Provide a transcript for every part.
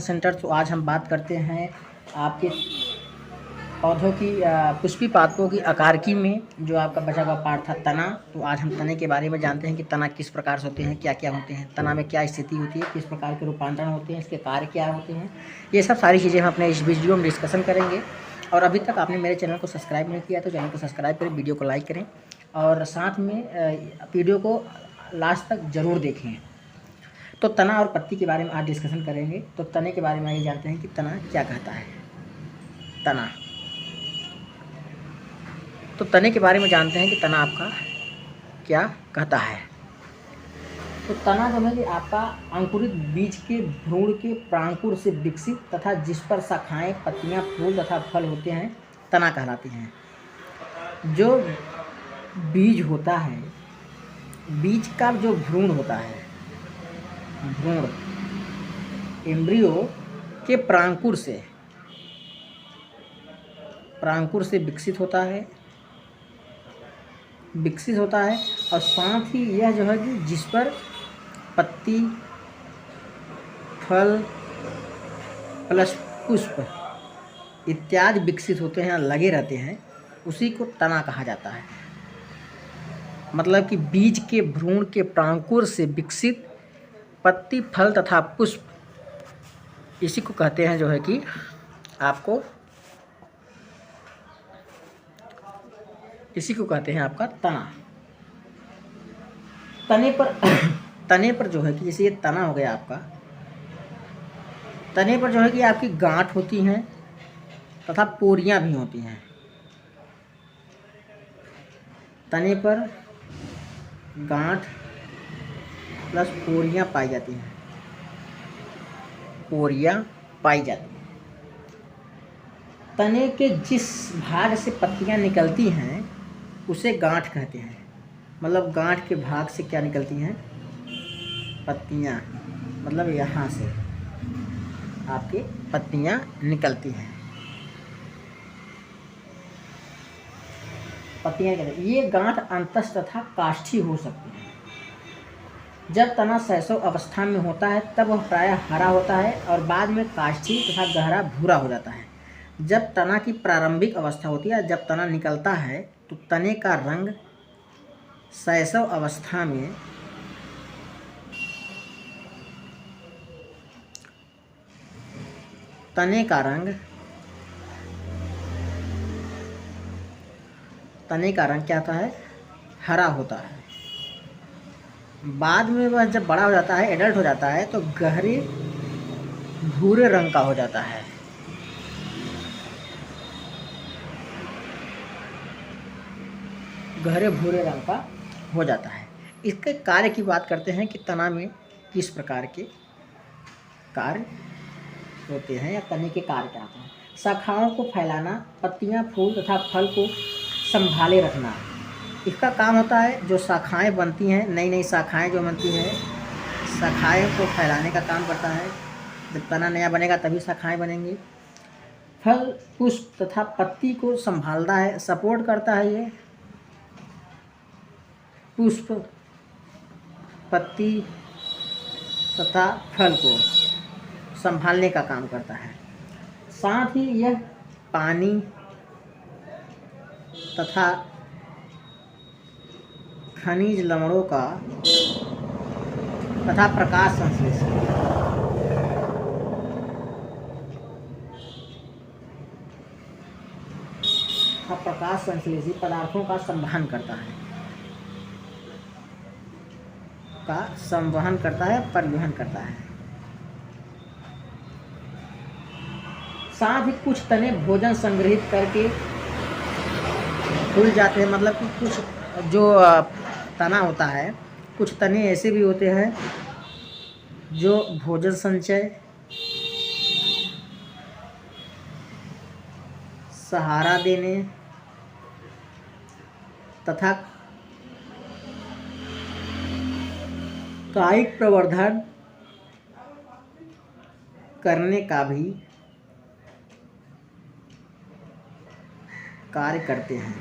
Centre. तो आज हम बात करते हैं आपके पौधों की पुष्पी पातकों की आकारिकी में जो आपका बचा हुआ पार्ट था तना। तो आज हम तने के बारे में जानते हैं कि तना किस प्रकार से होते हैं, क्या क्या होते हैं, तना में क्या स्थिति होती है, किस प्रकार के रूपांतरण होते हैं, इसके कार्य क्या होते हैं, ये सब सारी चीज़ें हम अपने इस वीडियो में डिस्कशन करेंगे। और अभी तक आपने मेरे चैनल को सब्सक्राइब नहीं किया तो चैनल को सब्सक्राइब करें, वीडियो को लाइक करें और साथ में वीडियो को लास्ट तक ज़रूर देखें। तो तना और पत्ती के बारे में आज डिस्कशन करेंगे। तो तने के बारे में आइए जानते हैं कि तना क्या कहता है। तना, तो तने के बारे में जानते हैं कि तना आपका क्या कहता है। तो तना जो है कि आपका अंकुरित बीज के भ्रूण के प्रांकुर से विकसित तथा जिस पर शाखाएं, पत्तियां, फूल तथा फल होते हैं तना कहलाती हैं। जो बीज होता है, बीज का जो भ्रूण होता है, भ्रूण एम्ब्रियो के प्रांकुर से विकसित होता है और साथ ही यह जो है कि जिस पर पत्ती, फल प्लस पुष्प इत्यादि विकसित होते हैं, लगे रहते हैं, उसी को तना कहा जाता है। मतलब कि बीज के भ्रूण के प्रांकुर से विकसित पत्ती, फल तथा पुष्प, इसी को कहते हैं जो है कि आपको, इसी को कहते हैं आपका तना। तने पर जो है कि जैसे ये तना हो गया आपका, तने पर जो है कि आपकी गांठ होती हैं तथा पोरियां भी होती हैं। तने पर गांठ प्लस पोरियां पाई जाती हैं, तने के जिस भाग से पत्तियां निकलती हैं उसे गांठ कहते हैं। मतलब गांठ के भाग से क्या निकलती हैं, पत्तियां, मतलब यहाँ से आपकी पत्तियां निकलती हैं, पत्तियां कहते हैं। ये गांठ अंतस्थ तथा काष्ठी हो सकती है। जब तना शैशव अवस्था में होता है तब वह प्रायः हरा होता है और बाद में काष्ठी तथा गहरा भूरा हो जाता है। जब तना की प्रारंभिक अवस्था होती है, जब तना निकलता है तो तने का रंग शैशव अवस्था में तने का रंग क्या होता है, हरा होता है। बाद में वह जब बड़ा हो जाता है, एडल्ट हो जाता है, तो गहरे भूरे रंग का हो जाता है। गहरे भूरे रंग का हो जाता है। इसके कार्य की बात करते हैं कि तना में किस प्रकार के कार्य होते हैं या तने के कार्य क्या होते हैं। शाखाओं को फैलाना, पत्तियां, फूल तथा फल को संभाले रखना, इसका काम होता है। जो शाखाएं बनती हैं, नई नई शाखाएं जो बनती हैं, शाखाएं को फैलाने का काम करता है। जब तना नया बनेगा तभी शाखाएं बनेंगी। फल, पुष्प तथा पत्ती को संभालता है, सपोर्ट करता है। ये पुष्प, पत्ती तथा फल को संभालने का काम करता है। साथ ही यह पानी तथा खनिज लवणों का तथा प्रकाश संश्लेषी पदार्थों का संवहन करता है, परिवहन करता है। साथ ही कुछ तने भोजन संग्रहित करके फूल जाते हैं। मतलब कि कुछ जो तना होता है, कुछ तने ऐसे भी होते हैं जो भोजन संचय, सहारा देने तथा कायिक प्रवर्धन करने का भी कार्य करते हैं।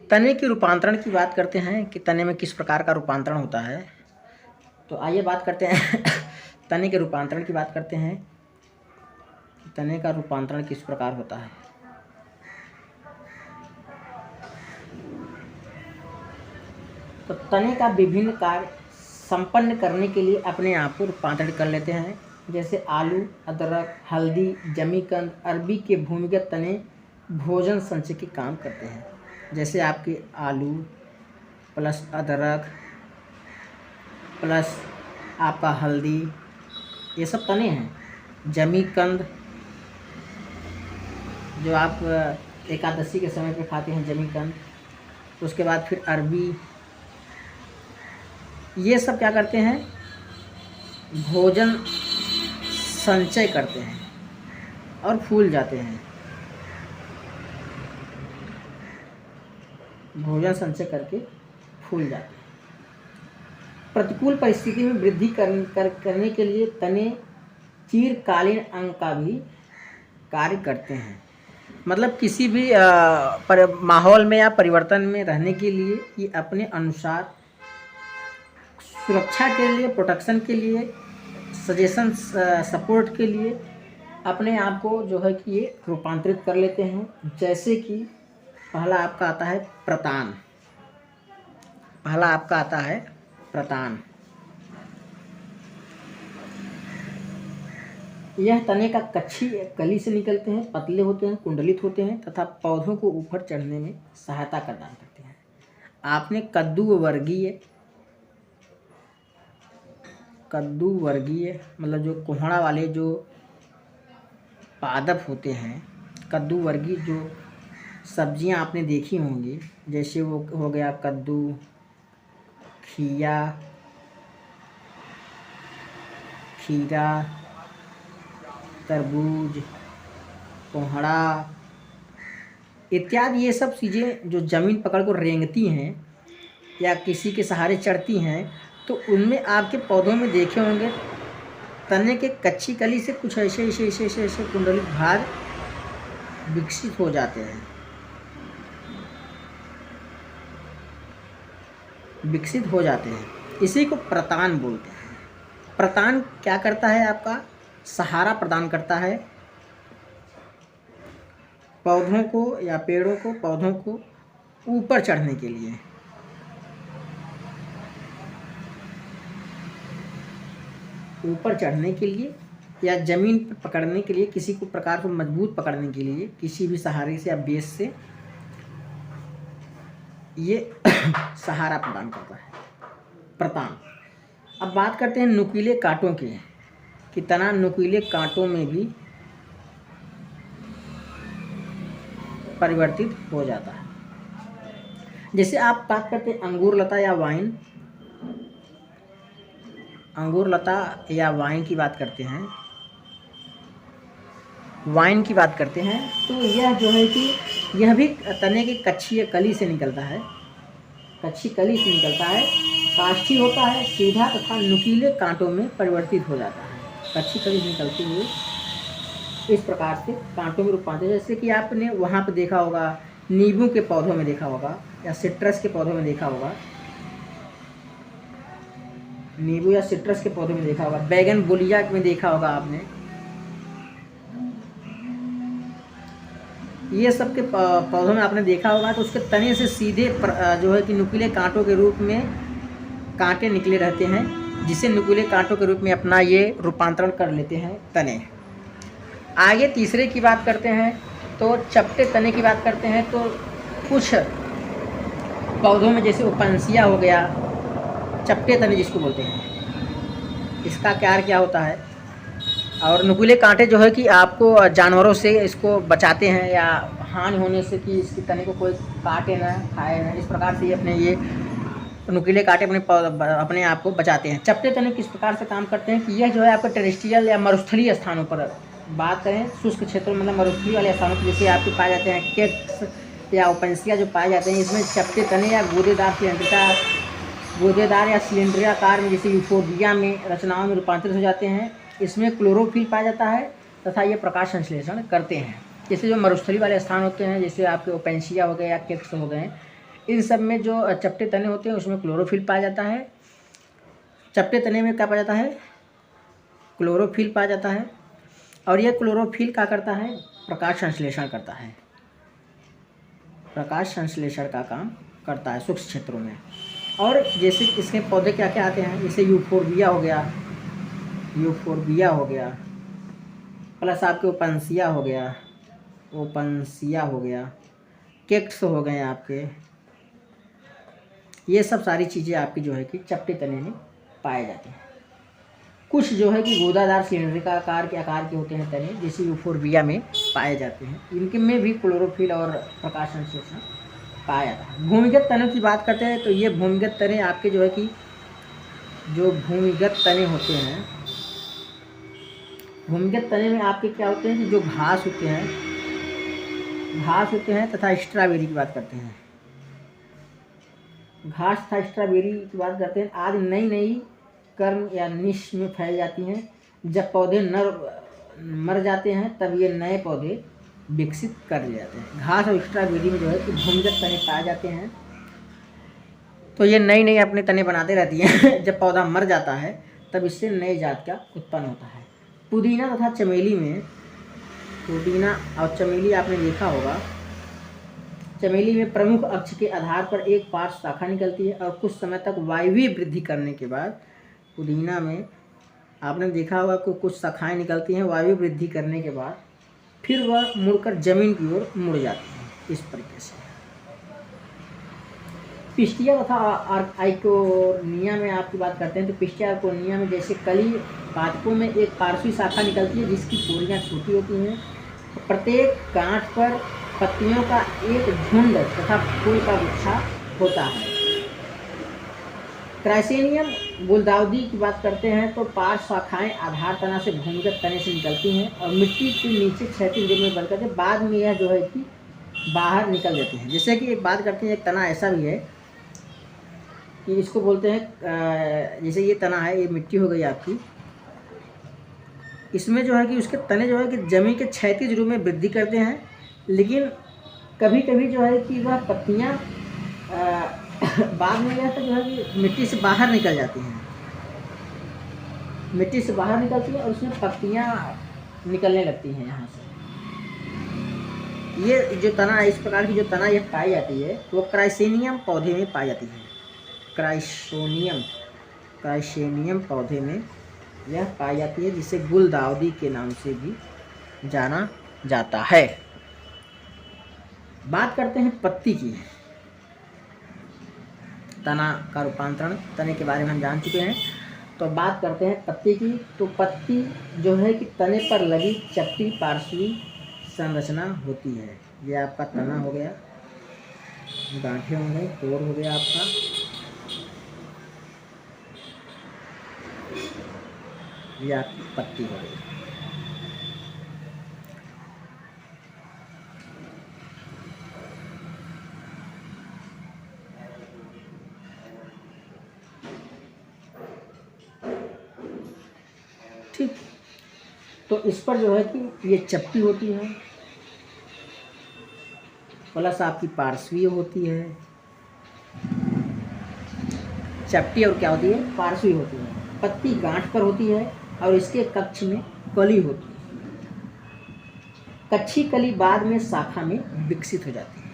तने के रूपांतरण की बात करते हैं कि तने में किस प्रकार का रूपांतरण होता है। तो आइए बात करते हैं तने के रूपांतरण की बात करते हैं। तने का रूपांतरण किस प्रकार होता है। तो तने का विभिन्न कार्य संपन्न करने के लिए अपने आप को रूपांतरित कर लेते हैं। जैसे आलू, अदरक, हल्दी, जमीकंद, अरबी के भूमिगत तने भोजन संचय के काम करते हैं। जैसे आपके आलू प्लस अदरक प्लस आपका हल्दी, ये सब तने हैं। जमीकंद जो आप एकादशी के समय पे खाते हैं जमीकंद, उसके बाद फिर अरबी, ये सब क्या करते हैं, भोजन संचय करते हैं और फूल जाते हैं। भोजन संचय करके फूल जाते हैं। प्रतिकूल परिस्थिति में वृद्धि करने के लिए तने चिरकालीन अंग का भी कार्य करते हैं। मतलब किसी भी माहौल में या परिवर्तन में रहने के लिए ये अपने अनुसार सुरक्षा के लिए, प्रोटेक्शन के लिए, सजेशन सपोर्ट के लिए अपने आप को जो है कि ये रूपांतरित कर लेते हैं। जैसे कि पहला आपका आता है प्रतान। पहला आपका आता है प्रतान। यह तने का कच्छी कली से निकलते हैं, पतले होते हैं, कुंडलित होते हैं तथा पौधों को ऊपर चढ़ने में सहायता प्रदान करते हैं। आपने कद्दू वर्गीय मतलब जो कोहड़ा वाले जो पादप होते हैं, कद्दू वर्गीय जो सब्जियां आपने देखी होंगी, जैसे वो हो गया कद्दू, खीरा, तरबूज, कोहड़ा इत्यादि, ये सब चीज़ें जो ज़मीन पकड़ को रेंगती हैं या किसी के सहारे चढ़ती हैं, तो उनमें आपके पौधों में देखे होंगे तने के कच्ची कली से कुछ ऐसे कुंडलित भाग विकसित हो जाते हैं। इसी को प्रतान बोलते हैं। प्रतान क्या करता है, आपका सहारा प्रदान करता है पौधों को या पेड़ों को, पौधों को ऊपर चढ़ने के लिए। या ज़मीन पर पकड़ने के लिए, किसी को प्रकार को मजबूत पकड़ने के लिए, किसी भी सहारे से या बेस से ये सहारा प्रदान करता है प्रतान। अब बात करते हैं नुकीले कांटों की, कि तना नुकीले कांटों में भी परिवर्तित हो जाता है। जैसे आप बात करते हैं अंगूर लता या वाइन की बात करते हैं, तो यह जो है कि यह भी तने की कच्ची कली से निकलता है। काष्ठी होता है सीधा तथा नुकीले कांटों में परिवर्तित हो जाता है। कच्ची कली निकलती हुई इस प्रकार से कांटों में रूपांतरित। जैसे कि आपने वहाँ पे देखा होगा, नींबू के पौधों में देखा होगा या सिट्रस के पौधों में देखा होगा, बैगन बुलिया में देखा होगा आपने। ये सब के पौधों में आपने देखा होगा, तो उसके तने से सीधे जो है कि नुकीले कांटों के रूप में कांटे निकले रहते हैं, जिसे नुकीले कांटों के रूप में अपना ये रूपांतरण कर लेते हैं तने। आगे तीसरे की बात करते हैं, तो चपटे तने की बात करते हैं। तो कुछ पौधों में जैसे ओपनसिया हो गया, चपटे तने जिसको बोलते हैं, इसका क्या होता है। और नुकीले कांटे जो है कि आपको जानवरों से इसको बचाते हैं या हानि होने से कि इसकी तने को कोई काटे ना, खाए ना, इस प्रकार से अपने ये नुकीले कांटे अपने आप को बचाते हैं। चपटे तने किस प्रकार से काम करते हैं कि यह जो है आपको टेरेस्ट्रियल या मरुस्थलीय स्थानों पर, बात करें शुष्क क्षेत्रों में मतलब मरुस्थलीय वाले स्थानों पर, जैसे आपके पाए जाते हैं केक्स या ओपनसिया जो पाए जाते हैं, इसमें चपटे तने या गूदेदार या सिलेंडराकार में, जैसे यूफोर्बिया में रचनाओं में रूपांतरित हो जाते हैं। इसमें क्लोरोफिल पाया जाता है तथा ये प्रकाश संश्लेषण करते हैं। जैसे जो मरुस्थलीय वाले स्थान होते हैं, जैसे आपके ओपनसिया हो गए या केक्स हो गए, इन सब में जो चपटे तने होते हैं उसमें क्लोरोफिल पाया जाता है। चपटे तने में क्या पाया जाता है? क्लोरोफिल पाया जाता है। और यह क्लोरोफिल क्या करता है? प्रकाश संश्लेषण करता है। प्रकाश संश्लेषण का काम करता है सूक्ष्म क्षेत्रों में। और जैसे इसके पौधे क्या क्या आते हैं, जैसे यूफोरबिया हो गया, यूफोरबिया हो गया, प्लस आपके ओपनसिया हो गया, ओपनसिया हो गया, केक्ट्स हो गए आपके। ये सब सारी चीज़ें आपकी जो है कि चपटे तने में पाए जाते हैं। कुछ जो है कि गोदादार सिलेंडरिकल आकार के होते हैं तने, जैसे यूफोरबिया में पाए जाते हैं। इनके में भी क्लोरोफिल और प्रकाश संश्लेषण पाया जाता है। भूमिगत तनों की बात करते हैं तो ये भूमिगत तने आपके जो है कि जो भूमिगत तने होते हैं, भूमिगत तने में आपके क्या होते हैं कि जो घास होते हैं तथा स्ट्रॉबेरी की बात करते हैं, घास तथा स्ट्रॉबेरी की बात करते हैं। आज नई नई कर्म या निश में फैल जाती हैं। जब पौधे मर जाते हैं तब ये नए पौधे विकसित कर लिए जाते हैं। घास और स्ट्रॉबेरी में जो है कि भूमिगत तने पाए जाते हैं, तो ये नई नई अपने तने बनाते रहती हैं। जब पौधा मर जाता है तब इससे नए जात का उत्पन्न होता है। पुदीना तथा चमेली में, पुदीना और चमेली आपने देखा होगा, चमेली में प्रमुख अक्ष के आधार पर एक पार्श्व शाखा निकलती है और कुछ समय तक वायवीय वृद्धि करने के बाद, पुदीना में आपने देखा होगा कि कुछ शाखाएं निकलती हैं वायवीय वृद्धि करने के बाद, फिर वह मुड़कर जमीन की ओर मुड़ जाती है। इस तरीके से पिस्टिया तथा आइकोनिया में आपकी बात करते हैं तो पिस्टिया आइकोनिया में जैसे कली पादपों में एक पार्श्वी शाखा निकलती है जिसकी पोरियां छोटी होती हैं। प्रत्येक गांठ पर पत्तियों का एक झुंड तथा फूल का गुच्छा होता है। क्राइसेनियम गुलदाउदी की बात करते हैं तो पार्श्व शाखाएं आधार तना से भूमिगत तने से निकलती हैं और मिट्टी के नीचे क्षैतिज रूप में बनकर बाद में यह जो है कि बाहर निकल जाती हैं। जैसे कि एक बात करते हैं, एक तना ऐसा भी है कि इसको बोलते हैं, जैसे ये तना है, ये मिट्टी हो गई आपकी, इसमें जो है कि उसके तने जो है कि जमीन के क्षैतिज रूप में वृद्धि करते हैं, लेकिन कभी कभी जो है कि वह पत्तियां बाद में जो है कि मिट्टी से बाहर निकल जाती हैं, मिट्टी से बाहर निकलती हैं और उसमें पत्तियां निकलने लगती हैं यहाँ से। ये जो तना, इस प्रकार की जो तना यह पाई जाती है वो क्राइसेनियम पौधे में पाई जाती है। क्राइसेनियम पौधे में यह पाई जाती है, जिसे गुलदाउदी के नाम से भी जाना जाता है। बात करते हैं पत्ती की। तना का रूपांतरण, तने के बारे में हम जान चुके हैं, तो बात करते हैं पत्ती की। तो पत्ती जो है कि तने पर लगी चपटी पार्श्वी संरचना होती है। ये आपका तना हो गया, गांठें हो गई, तोड़ हो गया आपका, ये आपकी पत्ती हो गई। ठीक, तो इस पर जो है कि ये चपटी होती है, प्लस आपकी पार्श्वीय होती है। चपटी और क्या होती है? पार्श्वी होती है। पत्ती गांठ पर होती है और इसके कक्ष में कली होती है। कच्ची कली बाद में शाखा में विकसित हो जाती है।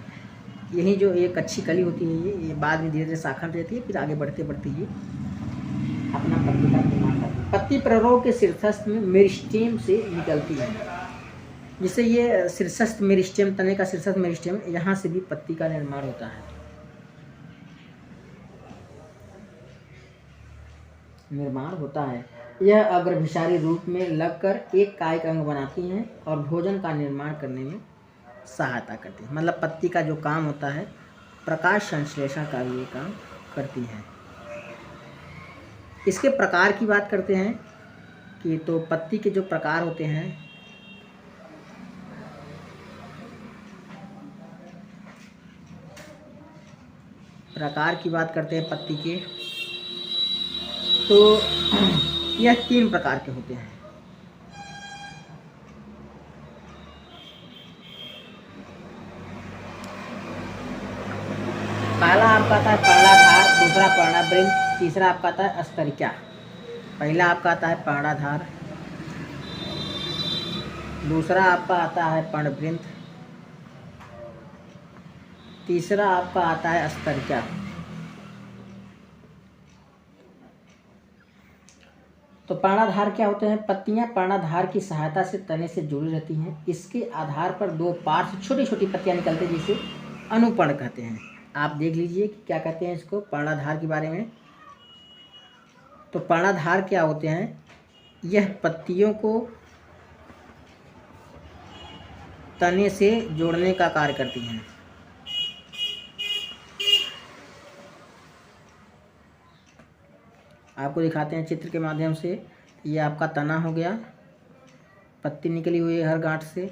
यही जो एक कच्ची कली होती है ये बाद में धीरे धीरे शाखा में रहती है, फिर आगे बढ़ते बढ़ते ये अपना पत्ती का निर्माण करती है। पत्ती प्ररोह के शीर्षस्थ में मेरिस्टेम से निकलती है, जिससे ये शीर्षस्थ मेरिस्टेम, तने का शीर्षस्थ मेरिस्टेम, यहाँ से भी पत्ती का निर्माण होता है, निर्माण होता है। यह अग्रभिसारी रूप में लगकर एक कायिक अंग बनाती हैं और भोजन का निर्माण करने में सहायता करती है। मतलब पत्ती का जो काम होता है, प्रकाश संश्लेषण का भी ये काम करती है। इसके प्रकार की बात करते हैं कि तो पत्ती के जो प्रकार होते हैं, प्रकार की बात करते हैं पत्ती के, तो यह 3 प्रकार के होते हैं। पहला आपका आता है पर्णाधार, दूसरा पर्णवृंत, तीसरा आपका आता है अस्तरिका। पहला आपका आता है पर्णाधार, दूसरा आपका आता है पर्णवृंत, तीसरा आपका आता है अस्तरिका। तो पर्णाधार क्या होते हैं? पत्तियां पर्णाधार की सहायता से तने से जुड़ी रहती हैं। इसके आधार पर दो पार्श्व छोटी छोटी पत्तियां निकलती हैं जिसे अनुपर्ण कहते हैं। आप देख लीजिए कि क्या कहते हैं इसको पर्णाधार के बारे में। तो पर्णाधार क्या होते हैं? यह पत्तियों को तने से जोड़ने का कार्य करती हैं। आपको दिखाते हैं चित्र के माध्यम से। ये आपका तना हो गया, पत्ती निकली हुई है हर गांठ से।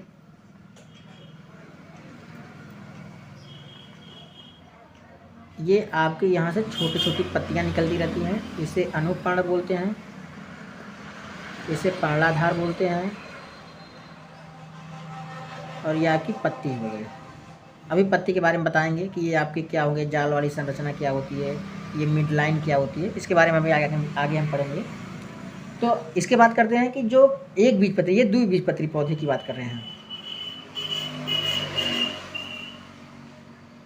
ये आपके यहाँ से छोटी छोटी पत्तियाँ निकलती रहती हैं, इसे अनुपर्ण बोलते हैं, इसे पर्णाधार बोलते हैं। और ये आपकी पत्ती हो गई। अभी पत्ती के बारे में बताएंगे कि ये आपकी क्या हो गई, जाल वाली संरचना क्या होती है, ये मिड लाइन क्या होती है, इसके बारे में अभी आगे हम पढ़ेंगे। तो इसके बात करते हैं कि जो एक बीजपत्री, ये द्विबीजपत्री पौधे की बात कर रहे हैं।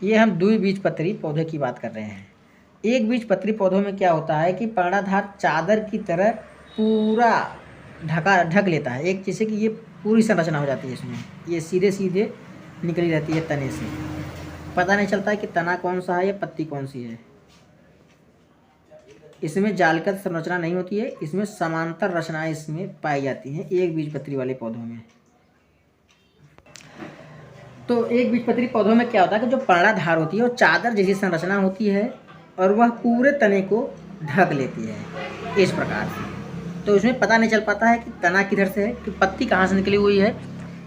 ये हम द्विबीजपत्री पौधे की बात कर रहे हैं। एक बीजपत्री पौधों में क्या होता है कि पर्णाधार चादर की तरह पूरा ढक लेता है, एक जैसे कि ये पूरी संरचना हो जाती है इसमें। ये सीधे सीधे निकली रहती है तने से, पता नहीं चलता है कि तना कौन सा है या पत्ती कौन सी है। इसमें जालगत संरचना नहीं होती है, इसमें समांतर रचनाएं इसमें पाई जाती हैं एक बीजपत्री वाले पौधों में। तो एक बीजपत्री पौधों में क्या होता है कि जो पर्णाधार होती है वो चादर जैसी संरचना होती है और वह पूरे तने को ढक लेती है इस प्रकार से। तो इसमें पता नहीं चल पाता है कि तना किधर से है, कि पत्ती कहाँ से निकली हुई है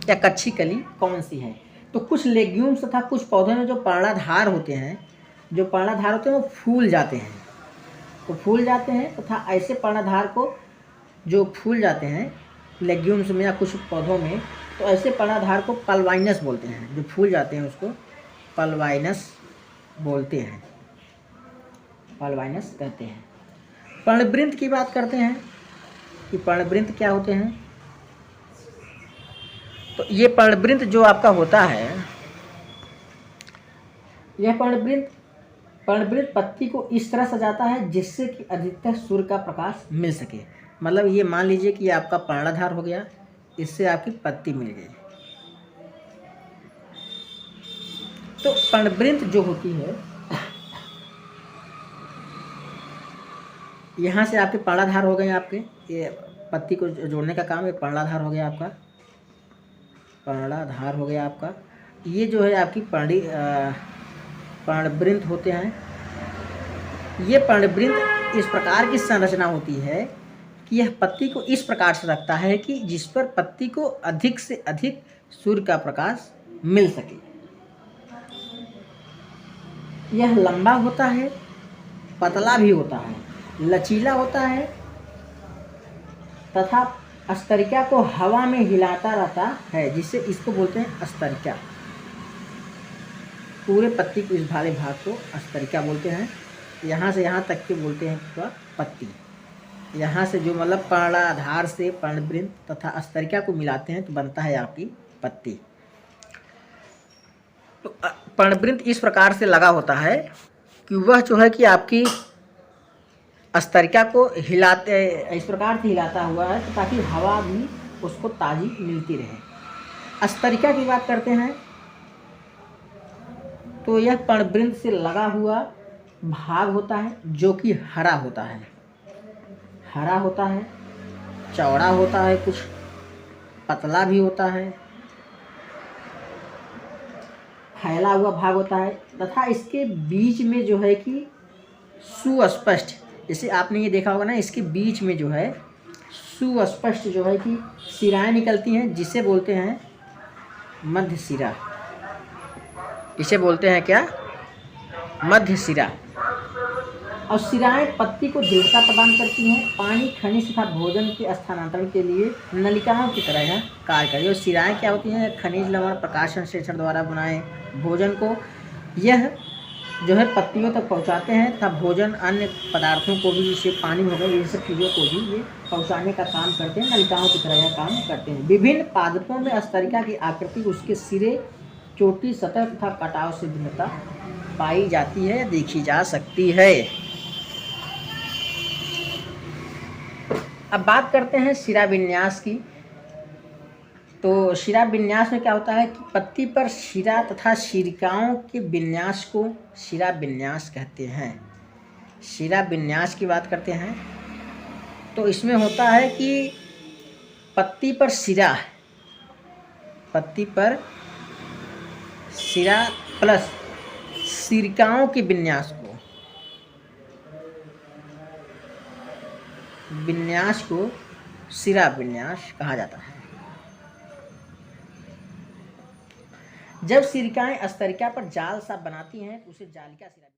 या कच्ची कली कौन सी है। तो कुछ लेग्यूम्स तथा कुछ पौधों में जो पर्णाधार होते हैं वो फूल जाते हैं। तो फूल जाते हैं तथा ऐसे पर्णाधार को जो फूल जाते हैं लेग्यूम्स में या कुछ पौधों में, तो ऐसे पर्णाधार को पल्वाइनस बोलते हैं। जो फूल जाते हैं उसको पल्वाइनस बोलते हैं, पल्वाइनस कहते हैं। पर्णवृंत की बात करते हैं कि पर्णवृंत क्या होते हैं। तो ये पर्णवृंत जो आपका होता है, यह पर्णवृंत पत्ती को इस तरह सजाता है जिससे कि अधिकतर सूर्य का प्रकाश मिल सके। मतलब ये मान लीजिए कि ये आपका पर्णाधार हो गया, इससे आपकी पत्ती मिल गई। तो पर्णवृंत जो होती है, यहाँ से आपके पर्णाधार हो गए, आपके ये पत्ती को जोड़ने का काम, ये पर्णाधार हो गया आपका, पर्णाधार हो गया आपका। ये जो है आपकी पर्णवृंत होते हैं। ये पर्णवृंत इस प्रकार की संरचना होती है कि यह पत्ती को इस प्रकार से रखता है कि जिस पर पत्ती को अधिक से अधिक सूर्य का प्रकाश मिल सके। यह लंबा होता है, पतला भी होता है, लचीला होता है तथा अस्तरिका को हवा में हिलाता रहता है, जिससे इसको बोलते हैं अस्तरिका। पूरे पत्ती को, इस भाले भाग को अस्तरिका बोलते हैं। यहाँ से यहाँ तक के बोलते हैं पूरा पत्ती। यहाँ से जो मतलब पर्णाधार से पर्णवृंत तथा अस्तरिका को मिलाते हैं तो बनता है आपकी पत्ती। तो पर्णवृंत इस प्रकार से लगा होता है कि वह जो है कि आपकी अस्तरिका को हिलाते, इस प्रकार से हिलाता हुआ है ताकि हवा भी उसको ताज़ी मिलती रहे। अस्तरिका की बात करते हैं तो यह पर्णवृंत से लगा हुआ भाग होता है जो कि हरा होता है, चौड़ा होता है, कुछ पतला भी होता है, फैला हुआ भाग होता है तथा इसके बीच में जो है कि सुस्पष्ट, जैसे आपने ये देखा होगा ना, इसके बीच में जो है सुस्पष्ट जो है कि सिराएं निकलती हैं, जिसे बोलते हैं मध्य सिरा। इसे बोलते हैं क्या? मध्य सिरा। और सिराएं पत्ती को दृढ़ता प्रदान करती हैं, पानी, खनिज तथा भोजन के स्थानांतरण के लिए नलिकाओं की तरह यह कार्य करती है। और सिराएं क्या होती हैं? खनिज, लवण, प्रकाश संश्लेषण द्वारा बनाए भोजन को यह जो है पत्तियों तक पहुंचाते हैं तथा भोजन अन्य पदार्थों को भी, जैसे पानी हो गया, ये सब चीज़ों को भी ये पहुंचाने का काम करते हैं, नलिकाओं की तरह यह काम करते हैं। विभिन्न पादपों में स्तरिका की आकृति, उसके सिरे, चोटी, सतह तथा कटाव से भिन्नता पाई जाती है, देखी जा सकती है। अब बात करते हैं शिरा विन्यास की। तो शिरा विन्यास में क्या होता है कि पत्ती पर शिरा तथा शिरिकाओं के विन्यास को शिरा विन्यास कहते हैं। शिरा विन्यास की बात करते हैं तो इसमें होता है कि पत्ती पर शिरा, पत्ती पर शिरा प्लस शिरिकाओं के विन्यास को शिरा विन्यास कहा जाता है। जब सिरिकाएं स्तरिका पर जाल सा बनाती हैं तो उसे जालिका शिरा